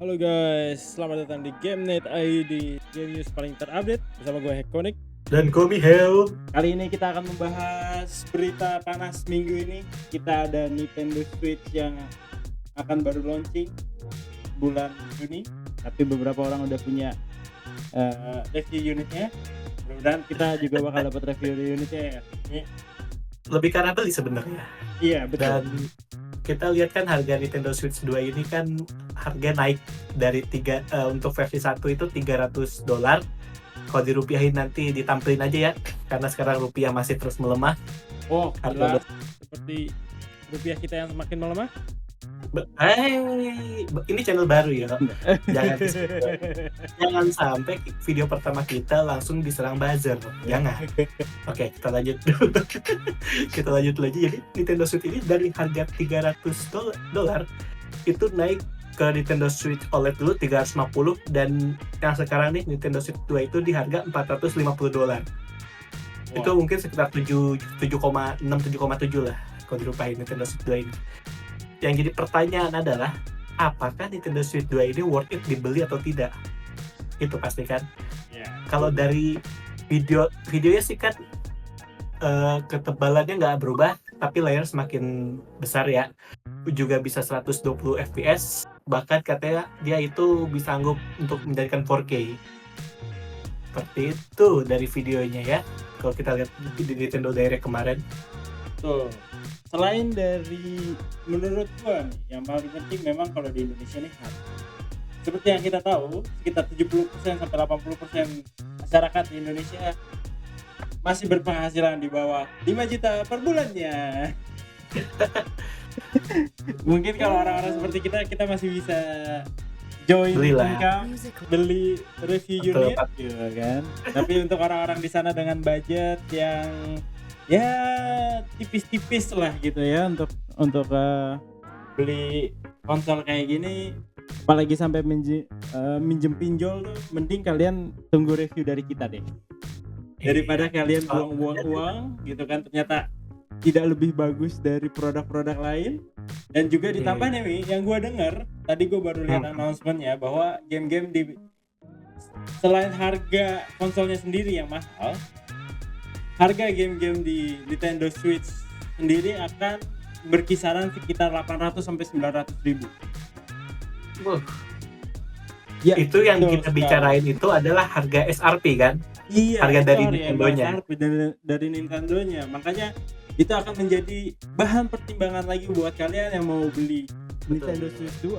Halo guys, selamat datang di GameNet ID, game news paling terupdate bersama gue Hekonik. Dan Komi Hell. Kali ini kita akan membahas berita panas minggu ini. Kita ada Nintendo Switch yang akan baru launching bulan Juni, tapi beberapa orang udah punya review unitnya. Mudah-mudahan kita juga bakal dapat review unitnya ya. Lebih karena beli sebenarnya. Iya betul. Dan kita lihat kan harga Nintendo Switch 2 ini kan harga naik dari untuk versi 1 itu $300. Kalau dirupiahin nanti ditampilin aja ya, karena sekarang rupiah masih terus melemah. Oh, Harga jelas seperti rupiah kita yang semakin melemah. Ini channel baru ya. Jangan sampai video pertama kita langsung diserang buzzer. Jangan. Oke, kita lanjut dulu. Kita lanjut lagi. Jadi Nintendo Switch ini dari harga $300 itu naik ke Nintendo Switch OLED dulu 350, dan yang sekarang nih Nintendo Switch 2 itu di harga $450. Itu mungkin sekitar 7,6 7,7 lah kalau dirupain Nintendo Switch 2 ini. Yang jadi pertanyaan adalah, apakah Nintendo Switch 2 ini worth it dibeli atau tidak? Itu pasti kan. Yeah. Kalau dari videonya sih kan ketebalannya nggak berubah, tapi layar semakin besar ya. Juga bisa 120 fps, bahkan katanya dia itu bisa sanggup untuk menjadikan 4K. Seperti itu dari videonya ya. Kalau kita lihat di Nintendo Direct kemarin. Tuh. Selain dari, menurut gua nih, yang paling penting memang kalau di Indonesia nih harga. Seperti yang kita tahu, sekitar 70% sampai 80% masyarakat di Indonesia masih berpenghasilan di bawah 5 juta per bulannya. Mungkin kalau orang-orang seperti kita masih bisa join income, beli review unit gitu kan. Tapi untuk orang-orang di sana dengan budget yang ya tipis-tipis lah gitu ya, untuk beli konsol kayak gini, apalagi sampai minjem pinjol tuh, mending kalian tunggu review dari kita deh, daripada kalian buang-buang uang gitu kan, ternyata tidak lebih bagus dari produk-produk lain. Dan juga ditambah nih, yang gue denger tadi, gue baru lihat announcement-nya bahwa game-game selain harga konsolnya sendiri yang mahal, harga game-game di Nintendo Switch sendiri akan berkisaran sekitar 800 sampai 900 ribu. Ya, itu yang kita bicarain itu adalah harga SRP kan? Iya, harga dari Nintendo-nya. Dari Nintendo-nya. Makanya itu akan menjadi bahan pertimbangan lagi buat kalian yang mau beli Nintendo Switch 2.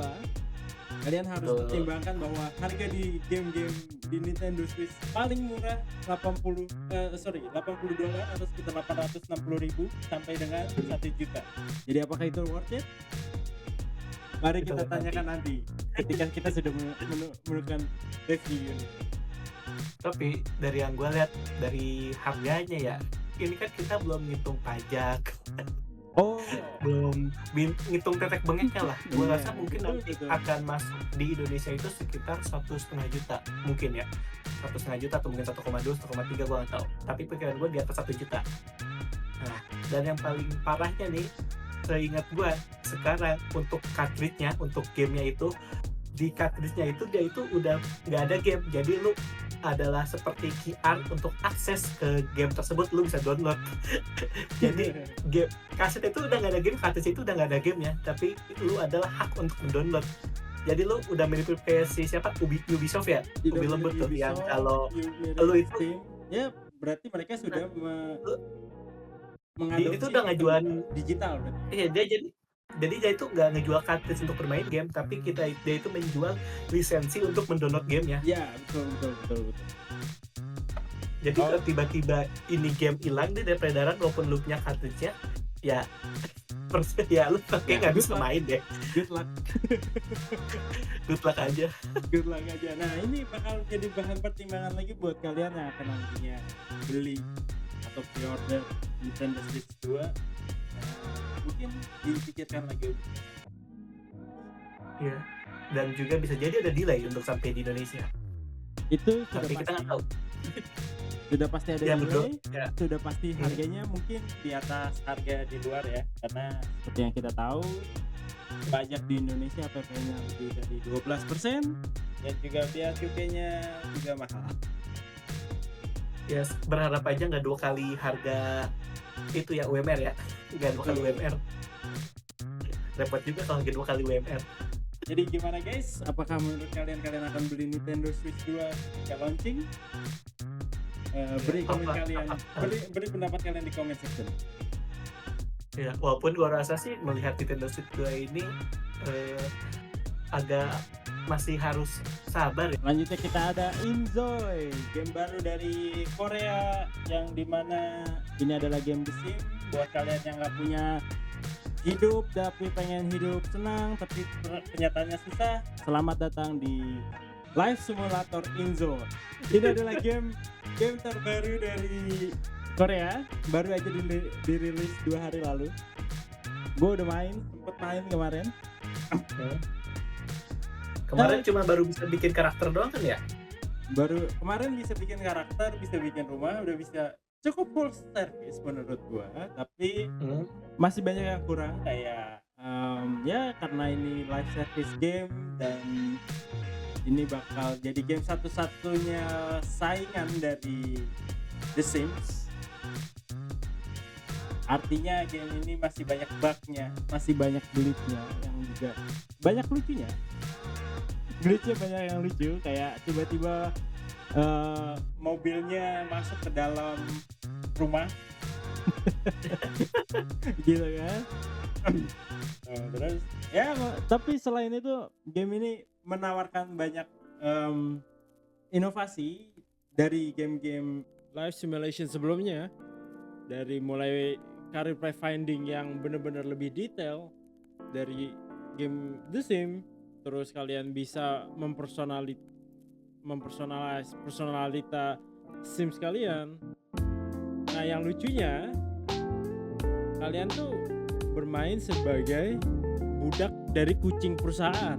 Kalian harus pertimbangkan bahwa harga di game-game di Nintendo Switch paling murah $80 atau sekitar 860 ribu sampai dengan 1 juta. Jadi apakah itu worth it? Mari kita tanyakan nanti ketika kita sudah menemukan review unit. Tapi dari yang gue lihat dari harganya ya, ini kan kita belum ngitung pajak. Belum ngitung tetek bengeknya lah. Gue rasa mungkin nanti akan masuk di Indonesia itu sekitar 1,5 juta mungkin ya, 1,5 juta atau mungkin 1,2, 1,3, gue nggak tahu. Tapi pikiran gue di atas 1 juta. Nah, dan yang paling parahnya nih, seingat gue sekarang untuk cartridge-nya, untuk gamenya itu, di cartridge-nya itu dia itu udah nggak ada game. Jadi lu adalah seperti QR untuk akses ke game tersebut, lu bisa download. Jadi game kaset itu udah nggak ada game, cartridge itu udah nggak ada gamenya, tapi lu adalah hak untuk mendownload. Jadi lu udah mirip kayak siapa, Ubisoft ya, Ubi lembut tuh, yang kalau lu itu ya berarti mereka sudah mengadopsi itu udah ngejual digital berarti. Iya, jadi dia itu nggak ngejual cartridge untuk bermain game, tapi dia itu menjual lisensi untuk mendownload gamenya. Ya betul. Jadi kalau tiba-tiba ini game hilang dari peredaran walaupun lu punya cartridge-nya, ya ya lu pakai nggak bisa main deh. Good luck. Good luck aja. Nah, ini bakal jadi bahan pertimbangan lagi buat kalian yang akan nantinya beli atau pre-order Nintendo Switch 2. Mungkin dipikirkan lagi. Iya. Dan juga bisa jadi ada delay untuk sampai di Indonesia. Itu tapi kita nggak tahu. Sudah pasti ada delay. Ya. Sudah pasti harganya mungkin di atas harga di luar ya, karena seperti yang kita tahu pajak di Indonesia PP-nya lebih dari 12%, dan juga biaya cukainya juga mahal. Ya berharap aja nggak 2 kali harga itu ya UMR ya, nggak 2 kali UMR. Repot juga kalau nggak 2 kali UMR. Jadi gimana guys? Apakah menurut kalian akan beli Nintendo Switch 2 ketika launching? Beri komen kalian, beri pendapat kalian di comment section. Ya, walaupun gua rasa sih melihat Nintendo Switch 2 ini agak masih harus sabar ya. Selanjutnya kita ada Inzoi, game baru dari Korea yang dimana ini adalah game The Sims. Buat kalian yang nggak punya hidup tapi pengen hidup senang tapi kenyataannya susah, selamat datang di Life Simulator Inzoi. Ini adalah game terbaru dari Korea, baru aja dirilis 2 hari lalu. Gue udah sempet main kemarin. Kemarin cuma baru bisa bikin karakter doang kan ya? Baru kemarin bisa bikin karakter, bisa bikin rumah, udah bisa cukup full service menurut gua, tapi masih banyak yang kurang kayak ya karena ini live service game dan ini bakal jadi game satu-satunya saingan dari The Sims. Artinya game ini masih banyak bugnya, masih banyak glitchnya yang juga banyak lucunya. Glitchnya banyak yang lucu, kayak tiba-tiba mobilnya masuk ke dalam rumah gitu kan. Terus ya tapi selain itu game ini menawarkan banyak inovasi dari game-game live simulation sebelumnya, dari mulai career pathfinding yang benar-benar lebih detail dari game The Sims. Terus kalian bisa mempersonalita Sims kalian. Nah yang lucunya, kalian tuh bermain sebagai budak dari kucing perusahaan.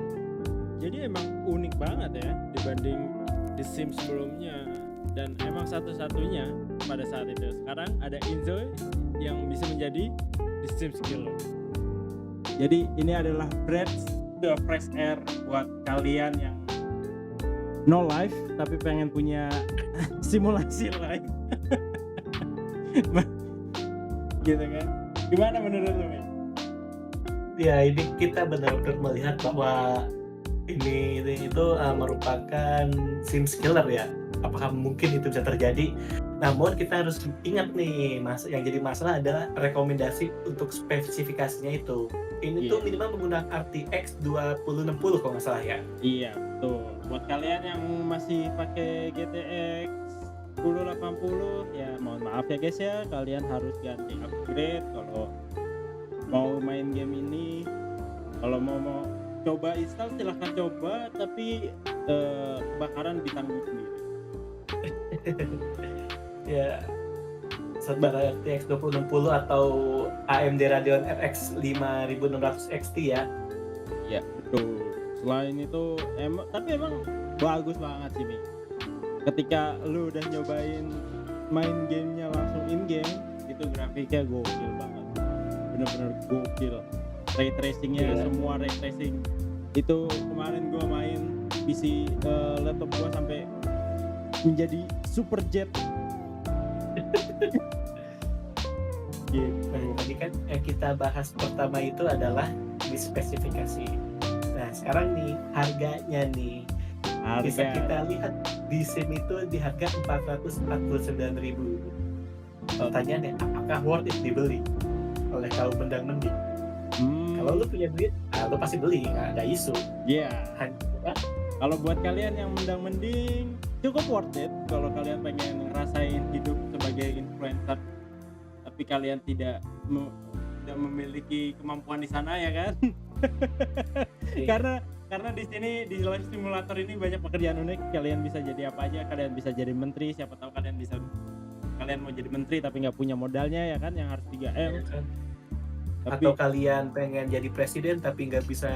Jadi emang unik banget ya dibanding The Sims sebelumnya. Dan emang satu-satunya pada saat itu. Sekarang ada Inzoi yang bisa menjadi The Sims Killer. Jadi ini adalah fresh air buat kalian yang no life tapi pengen punya simulasi live. Gitu kan? Gimana menurut lu, Men? Ya ini kita benar-benar melihat bahwa ini itu merupakan Sims Killer ya. Apakah mungkin itu bisa terjadi? Namun kita harus ingat nih, yang jadi masalah adalah rekomendasi untuk spesifikasinya itu. Ini tuh minimal menggunakan RTX 2060 kalau nggak salah ya. Iya betul. Buat kalian yang masih pakai GTX 1080 ya mohon maaf ya guys ya, kalian harus ganti upgrade kalau mau main game ini. Kalau mau coba install silahkan coba, tapi kebakaran ditanggung sendiri. Ya sementara RTX 2060 atau AMD Radeon RX 5600 XT ya. Ya betul. Selain itu tapi emang bagus banget sih Mi. Ketika lu udah nyobain main gamenya langsung in game, itu grafiknya gokil banget, bener-bener gokil. Ray tracingnya semua ray tracing. Itu kemarin gua main PC laptop gua sampai menjadi super jet. Gitu. Tadi kan yang kita bahas pertama itu adalah di spesifikasi. Nah sekarang nih harganya nih bisa kita lihat di sini itu di harga 449.000. Pertanyaannya apakah worth it dibeli oleh kaum mendang-mending? Kalau lu punya duit, lu pasti beli, nggak ada isu. Iya. Kalau buat kalian yang mendang-mending cukup worth it. Kalau kalian pengen ngerasain hidup sebagai influencer tapi kalian tidak memiliki kemampuan di sana ya kan. karena di sini di live simulator ini banyak pekerjaan unik. Kalian bisa jadi apa aja, kalian bisa jadi menteri, siapa tahu kalian mau jadi menteri tapi nggak punya modalnya ya kan, yang harus 3M ya kan? Atau kalian pengen jadi presiden tapi nggak bisa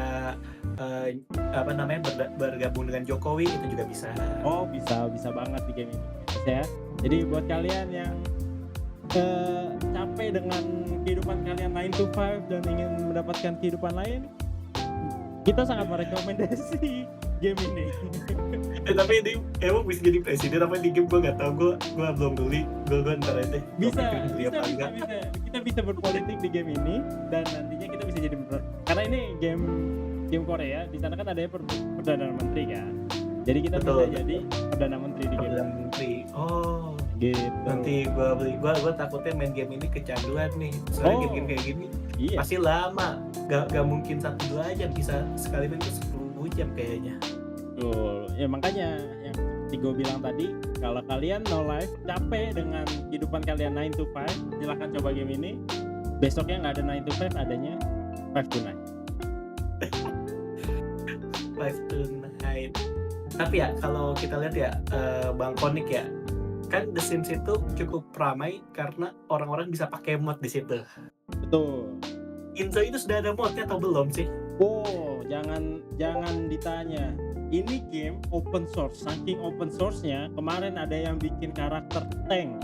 bergabung dengan Jokowi, itu juga bisa. Oh bisa banget di game ini bisa ya. Jadi buat kalian yang capek dengan kehidupan kalian 9 to 5 dan ingin mendapatkan kehidupan lain, Kita sangat merekomendasi game ini. Tapi ini emang bisa jadi presiden apa di game gue nggak tahu, gue belum beli, gue ntar aja. Bisa. Kita bisa berpolitik di game ini dan nantinya kita bisa jadi karena ini game Korea, di sana kan ada perdana menteri kan. Jadi kita bisa jadi perdana menteri di game. Perdana menteri. Oh. Gitu. Nanti gue beli, gue takutnya main game ini kecanduan nih. Soalnya game-game kayak gini pasti lama. Gak mungkin 1-2 jam, bisa sekali main tuh 10 jam kayaknya. Betul. Ya makanya yang gue bilang tadi, kalau kalian no life, capek dengan kehidupan kalian 9 to 5, silahkan coba game ini. Besoknya nggak ada 9 to 5, adanya 5 to 9. 5 to 9. Tapi ya kalau kita lihat ya, Bang Konik ya, kan The Sims itu cukup ramai karena orang-orang bisa pakai mod di situ. Betul. Inzo itu sudah ada modnya atau belum sih? Oh, jangan ditanya. Ini game open source. Saking open source-nya, kemarin ada yang bikin karakter tank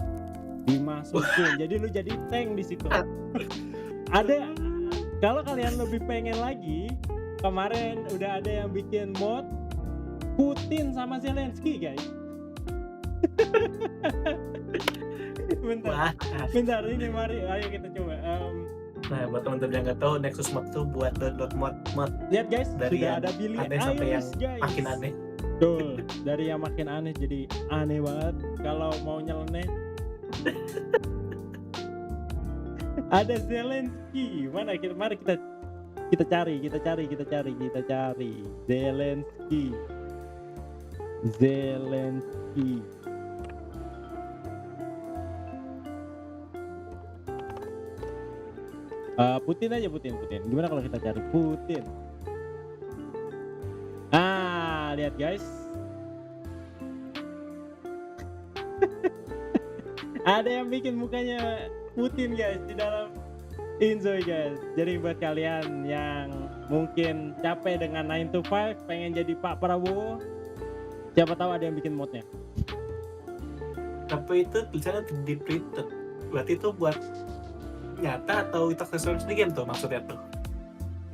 dimasukin. Jadi lu jadi tank di situ. Ada, kalau kalian lebih pengen lagi, kemarin udah ada yang bikin mod Putin sama Zelensky, guys. Bentar ini mari, ayo kita coba. Nah, buat teman-teman yang nggak tahu, Nexus Mod tuh buat download mod. Lihat guys, dari sudah ada Billy aneh sampai yang guys. makin aneh. Betul, dari yang makin aneh jadi aneh banget. Kalau mau nyeleneh, ada Zelensky. Mana? Mari kita cari. Zelensky. Putin aja. Gimana kalau kita cari Putin? Lihat guys. Ada yang bikin mukanya Putin guys di dalam Inzo guys. Jadi buat kalian yang mungkin capek dengan 9 to 5, pengen jadi Pak Prabowo, siapa tahu ada yang bikin modnya. Tapi itu tulisannya di printed. Berarti itu buat nyata atau itu aksesoris di game tuh maksudnya tuh?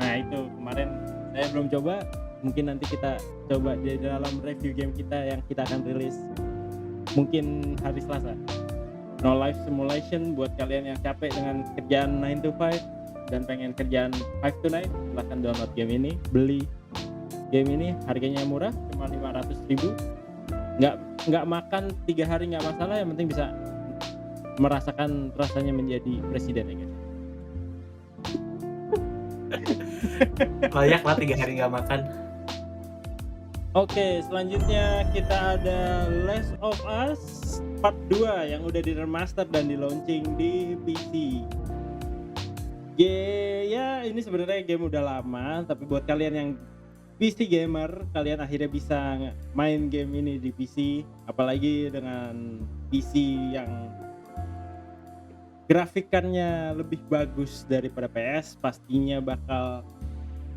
Nah itu kemarin saya belum coba, mungkin nanti kita coba di dalam review game kita yang kita akan rilis mungkin hari Selasa. No Life Simulation buat kalian yang capek dengan kerjaan 9 to 5 dan pengen kerjaan 5 to 9, silahkan download game ini, beli game ini, harganya murah, cuma 500.000. Nggak makan 3 hari nggak masalah, yang penting bisa merasakan rasanya menjadi presiden ya guys. Layak lah 3 hari nggak makan. Oke, selanjutnya kita ada Last of Us Part 2 yang udah di remaster dan di launching di PC. Ya ini sebenarnya game udah lama, tapi buat kalian yang PC gamer, kalian akhirnya bisa main game ini di PC, apalagi dengan PC yang grafikannya lebih bagus daripada PS, pastinya bakal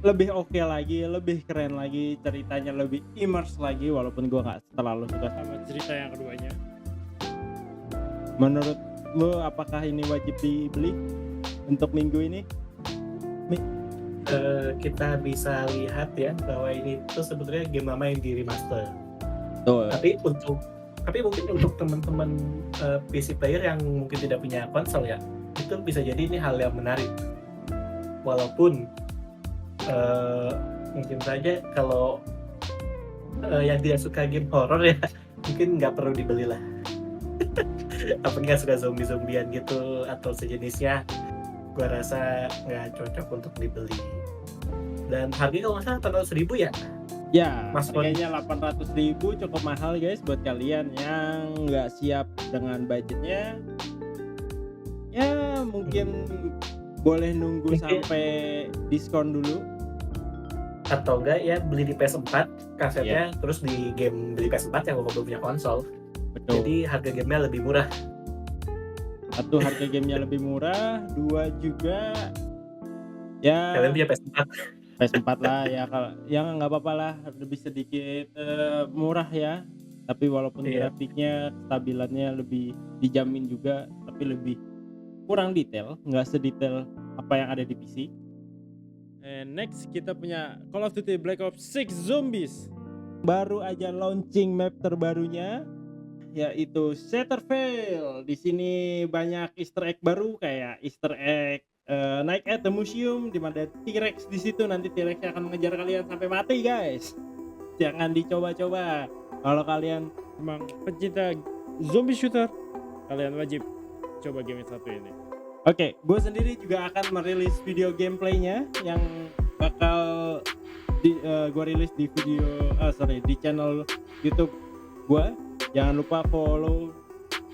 lebih oke lagi, lebih keren lagi, ceritanya lebih immerse lagi, walaupun gua nggak terlalu suka sama cerita yang keduanya. Menurut lo apakah ini wajib dibeli untuk minggu ini? Kita bisa lihat ya bahwa ini tuh sebenarnya game lama yang di remaster. Tuh. Tapi mungkin untuk teman-teman PC player yang mungkin tidak punya konsol ya, itu bisa jadi ini hal yang menarik. Walaupun mungkin saja kalau yang tidak suka game horror ya, mungkin nggak perlu dibeli lah. Apa nggak suka zombie-zombian gitu atau sejenisnya, gua rasa nggak cocok untuk dibeli. Dan harganya kalau nggak salah 800.000 ya? Ya, harganya 800.000, cukup mahal guys buat kalian yang nggak siap dengan budgetnya. Ya mungkin boleh nunggu sampai diskon dulu. Atau enggak ya beli di PS4 kasetnya, terus di game beli PS4 yang belum punya konsol. Betul. Jadi harga gamenya lebih murah. Satu, harga gamenya lebih murah. 2 juga ya kalian punya PS4 lah ya, kalau yang nggak apa-apa lah, lebih sedikit murah ya, tapi walaupun grafiknya stabilannya lebih dijamin juga, tapi lebih kurang detail, nggak sedetail apa yang ada di PC. And next kita punya Call of Duty Black Ops 6 Zombies. Baru aja launching map terbarunya, yaitu Shatterville. Di sini banyak Easter egg baru, kayak Easter egg Night at the Museum, di mana ada T-Rex di situ. Nanti T-Rex akan mengejar kalian sampai mati, guys. Jangan dicoba-coba. Kalau kalian memang pencinta zombie shooter, kalian wajib coba game satu ini. Oke, gue sendiri juga akan merilis video gameplaynya yang bakal gue rilis di di channel YouTube gue. Jangan lupa follow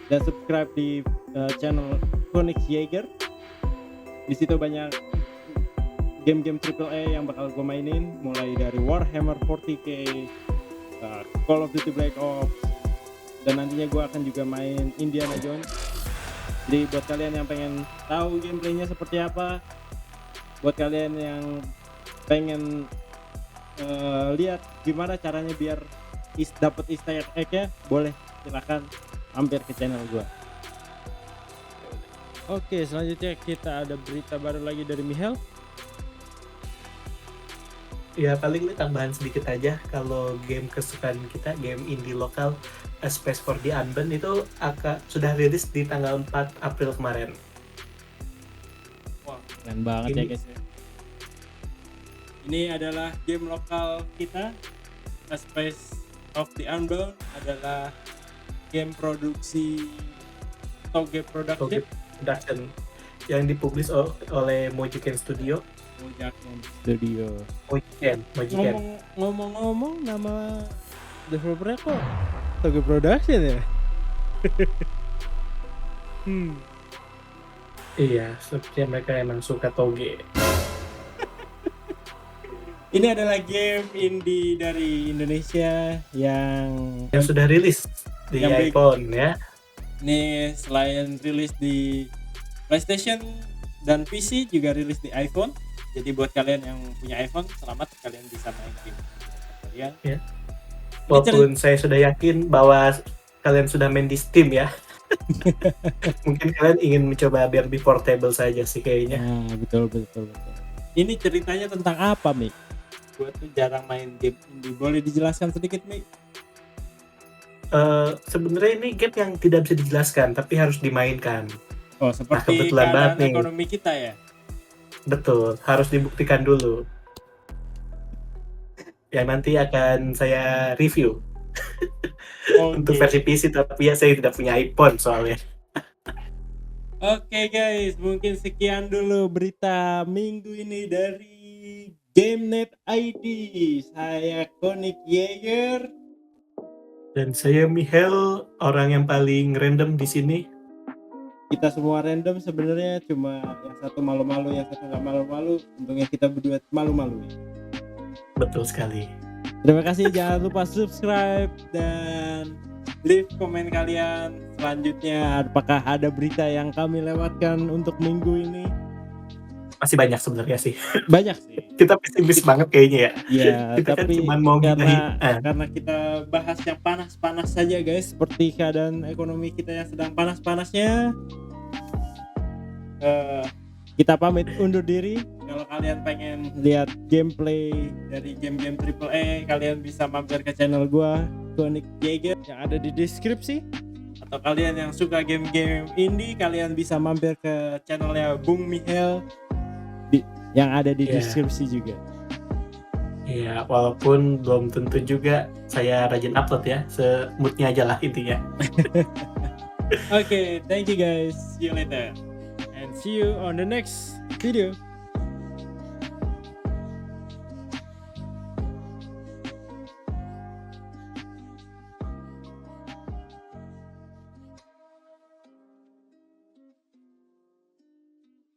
dan subscribe di channel Phoenix Jaeger. Di situ banyak game-game AAA yang bakal gue mainin, mulai dari Warhammer 40K, Call of Duty Black Ops, dan nantinya gue akan juga main Indiana Jones. Jadi buat kalian yang pengen tahu gameplaynya seperti apa, buat kalian yang pengen lihat gimana caranya biar dapat Easter egg-nya, boleh silakan mampir ke channel gua. Oke, selanjutnya kita ada berita baru lagi dari Michel. Ya paling ini tambahan sedikit aja, kalau game kesukaan kita, game indie lokal Space for the Unbound itu sudah rilis di tanggal 4 April kemarin. Wah, keren banget ya guys. Ini adalah game lokal kita. Space of the Unbound adalah game produksi Toge Production yang dipublish oleh Mojiken Studio. Mojiken. Ngomong-ngomong, nama developernya kok Toge Production ya? Iya, sepertinya mereka emang suka Toge. Ini adalah game indie dari Indonesia yang sudah rilis di iPhone ya. Ini selain rilis di PlayStation dan PC, juga rilis di iPhone. Jadi buat kalian yang punya iPhone, selamat, kalian bisa main game kalian. Ya. Walaupun saya sudah yakin bahwa kalian sudah main di Steam ya. Mungkin kalian ingin mencoba biar lebih portable saja sih kayaknya. Betul. Ini ceritanya tentang apa, Mik? Gue tuh jarang main game indie. Boleh dijelaskan sedikit, Mik? Sebenarnya ini game yang tidak bisa dijelaskan, tapi harus dimainkan. Oh, seperti keadaan ekonomi kita ya? Betul, harus dibuktikan dulu. Yang nanti akan saya review. Untuk versi PC, tapi ya saya tidak punya iPhone soalnya. Oke guys, mungkin sekian dulu berita minggu ini dari GameNet ID. Saya Konik Jaeger dan saya Michel, orang yang paling random di sini. Kita semua random sebenarnya, cuma yang satu malu-malu, yang satu nggak malu-malu. Untungnya kita berdua malu-malu. Betul sekali. Terima kasih, jangan lupa subscribe dan leave komen kalian. Selanjutnya, apakah ada berita yang kami lewatkan untuk minggu ini? Masih banyak sebenarnya sih. Banyak sih. Kita pesimis banget kayaknya ya. Iya, kita tapi kan cuma mau karena kita bahas yang panas-panas saja guys, seperti keadaan ekonomi kita yang sedang panas-panasnya. Kita pamit undur diri. Kalau kalian pengen lihat gameplay dari game-game AAA, kalian bisa mampir ke channel gua, Konik Jaeger, yang ada di deskripsi. Atau kalian yang suka game-game indie, kalian bisa mampir ke channelnya Bung Michel yang ada di deskripsi juga. Iya, walaupun belum tentu juga saya rajin upload ya, semutnya aja lah intinya. Okay, thank you guys. See you later. And see you on the next video.